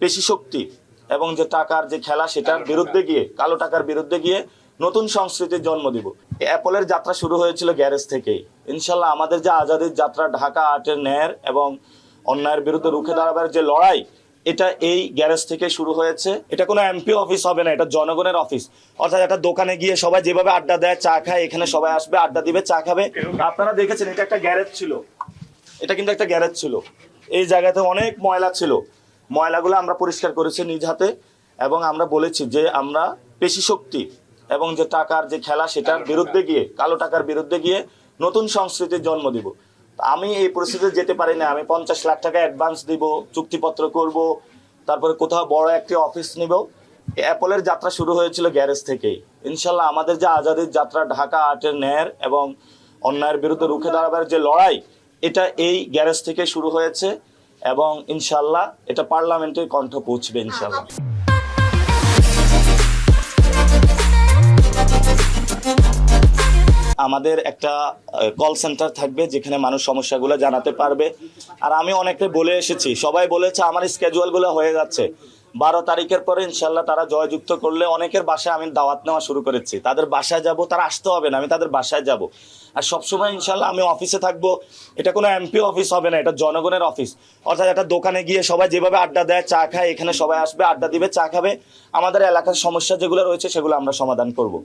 পেশি শক্তি এবং যে টাকার যে খেলা সেটার বিরুদ্ধে গিয়ে, কালো টাকার বিরুদ্ধে গিয়ে নতুন সংস্কৃতির জন্ম দিব। অ্যাপলের যাত্রা শুরু হয়েছিল গ্যারেজ থেকেই। ইনশাল্লাহ আমাদের যে আজাদির যাত্রা, ঢাকা আটের ন্যায়ের এবং অন্যায়ের বিরুদ্ধে রুখে দাঁড়াবার যে লড়াই, এটা এই গ্যারেজ থেকে শুরু হয়েছে। এটা কোনো এমপি অফিস হবে না, এটা জনগণের অফিস। অর্থাৎ একটা দোকানে গিয়ে সবাই যেভাবে আড্ডা দেয়, চা খায়, এখানে সবাই আসবে, আড্ডা দিবে, চা খাবে। আপনারা দেখেছেন এটা একটা গ্যারেজ ছিল, এটা কিন্তু একটা গ্যারেজ ছিল। এই জায়গাতে অনেক ময়লা ছিল, ময়লাগুলো আমরা পরিষ্কার করেছি নিজ হাতে এবং আমরা বলেছি যে আমরা পেশি শক্তি এবং যে টাকার যে খেলা সেটার বিরুদ্ধে গিয়ে, কালো টাকার বিরুদ্ধে গিয়ে নতুন সংস্কৃতির জন্ম দিব। আমি এই পরিস্থিতিতে যেতে পারি না, আমি 50 লাখ টাকা অ্যাডভান্স দিব, চুক্তিপত্র করব, তারপরে কোথাও বড় একটি অফিস নিব। অ্যাপলের যাত্রা শুরু হয়েছিল গ্যারেজ থেকেই। ইনশাল্লাহ আমাদের যে আজাদির যাত্রা, ঢাকা আটের ন্যায়ের এবং অন্যায়ের বিরুদ্ধে রুখে দাঁড়াবার যে লড়াই, এটা এই গ্যারেজ থেকে শুরু হয়েছে এবং ইনশাল্লাহ এটা পার্লামেন্টের কণ্ঠ পৌঁছবে ইনশাল্লাহ। আমাদের একটা কল সেন্টার থাকবে যেখানে মানুষ সমস্যাগুলো জানাতে পারবে। আর আমি অনেকে বলে এসেছি, সবাই বলেছে আমার স্কেজুয়ালগুলো হয়ে যাচ্ছে। 12 তারিখের পরে ইনশাল্লাহ তারা জয়যুক্ত করলে অনেকের বাসায় আমি দাওয়াত নেওয়া শুরু করেছি। তাদের বাসায় যাব, তারা আসতে হবে না, আমি তাদের বাসায় যাব। আর সবসময় ইনশাল্লাহ আমি অফিসে থাকবো। এটা কোনো এমপি অফিস হবে না, এটা জনগণের অফিস। অর্থাৎ একটা দোকানে গিয়ে সবাই যেভাবে আড্ডা দেয়, চা খায়, এখানে সবাই আসবে, আড্ডা দিবে, চা খাবে। আমাদের এলাকার সমস্যা যেগুলো রয়েছে সেগুলো আমরা সমাধান করব।